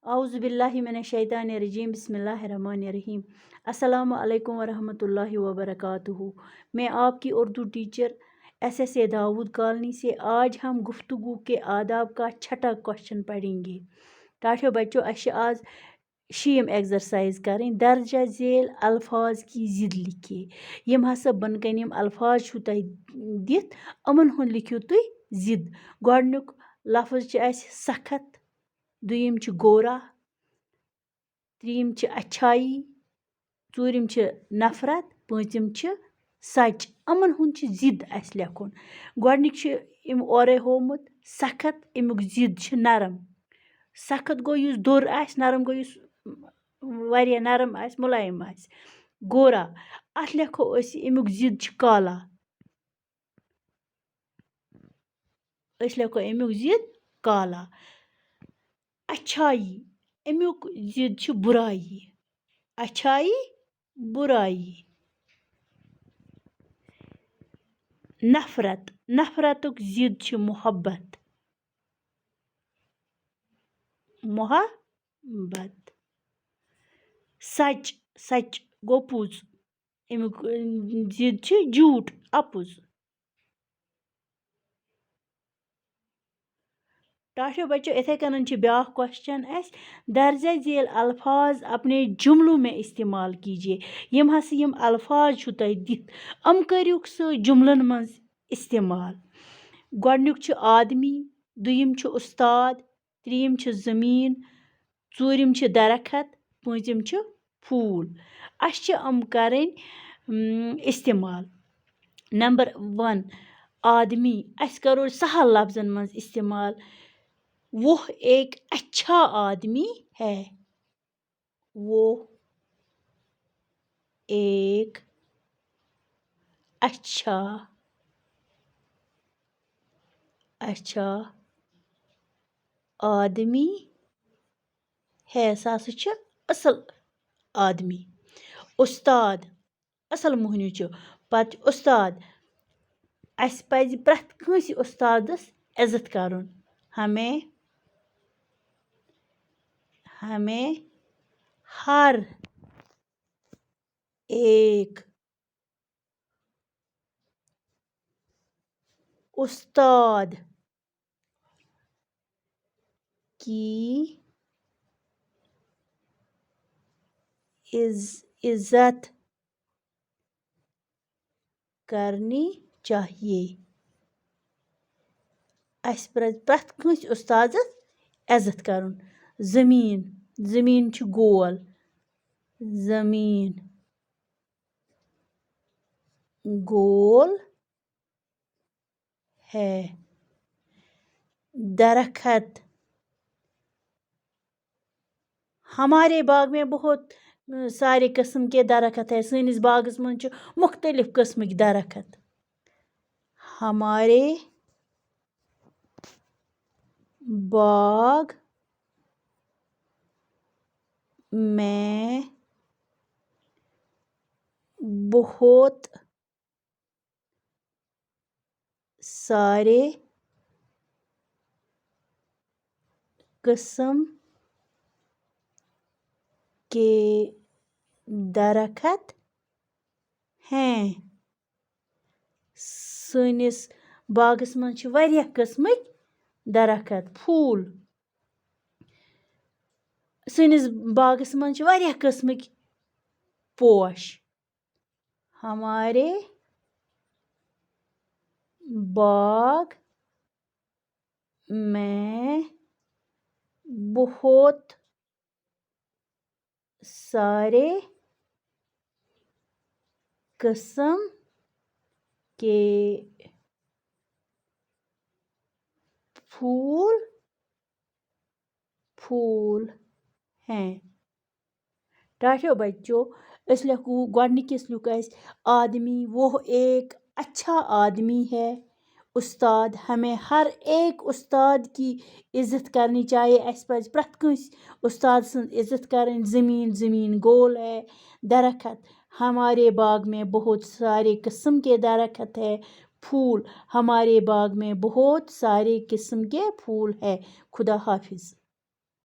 औज़ु बिल्लाहि मिनश्शैतानिर्रजीम बिस्मिल्लाहिर्रहमानिर्रहीम। अस्सलामु अलैकुम वरहमतुल्लाहि वबरकातुहू। मैं आपकी Urdu teacher S Dawood colony से। आज हम गुफ्तगू के आदाब का छठा क्वेश्चन पढ़ेंगे। टाठियों बच्चों अश आज शीम एक्सरसाइज करें। दर्जा झेल अल्फाज की जिद लिखिए। यम हसा बनकन यम अल्फाज छु तय दित अमन हुन लिखियो तुई जिद। गोडनुक लफ्ज च आस सखत, दुयम च गोरा, त्रीम च अच्छाई, चूरिम च नफरत, पांचम च सच। अमन हुन च जिद आस लेखुन। गोडनिक च इम ओरे होमुत सखत, इमुक जिद च नरम। सखत गो युस दोर आस, नरम गो युस वारिया नरम आस, मुलायम आस। गोरा अत लेखो अस इमुक जिद च काला। अस लेखो इमुक जिद काला। अच्छाई अमुक जिद च बुराई। अच्छाई बुराई। नफरत नफरतुक जिद च मोहब्बत। मोहब्बत। सच सच गो पुज, अमुक जिद च झूठ अपुज। टाठियों बच्चों इथे कन ब्याह क्वेश्चन अस दर्जा झेल अल्फाज अपने जुमलों में इस्तेमाल कीजिए। यम हस यम अल्फाज छु तय दित अम करियुक स जुमलन मंज इस्तेमाल। गोडनुक छु आदमी, दुयम छु उस्ताद, त्रीम छु जमीन, चूरिम छु दरखत, पांचम छु फूल। अस च अम करें इस्तेमाल। नंबर 1 आदमी अस करो सहल लफ्जन मंज इस्तेमाल। वो एक अच्छा आदमी है। वो एक अच्छा आदमी है। सास छ असल आदमी। उस्ताद असल मोहनी छ पत उस्ताद। अस पज प्रथ कंस उस्तादस इज्जत करुन। हमें हर एक उस्ताद की इज्जत करनी चाहिए। अस प्रथ कंस उस्तादस इज्जत करुन। जमीन जमीन छु गोल। जमीन गोल है। दरखत हमारे बाग में बहुत सारे किस्म के दरखत है। सनिस बागस मन छु मुख्तलिफ किस्म के दरखत। हमारे बाग में बहुत सारे किस्म के दरखत हैं। सनिस बागस मन छु वारिया किस्म दरखत। फूल सनिस बागस मन छु वारिया किस्म पोश। हमारे बाग में बहुत सारे किस्म के फूल हैं। टाठियों बच्चों इस लिखू गोडनिकिस लिख आदमी वो एक अच्छा आदमी है। उस्ताद हमें हर एक उस्ताद की इज्जत करनी चाहिए। अस पज प्रथ कंस उस्ताद सं इज्जत करें। जमीन जमीन गोल है। दरखत हमारे बाग में बहुत सारे किस्म के दरखत है। फूल हमारे बाग में बहुत सारे किस्म के फूल है। खुदा हाफिज।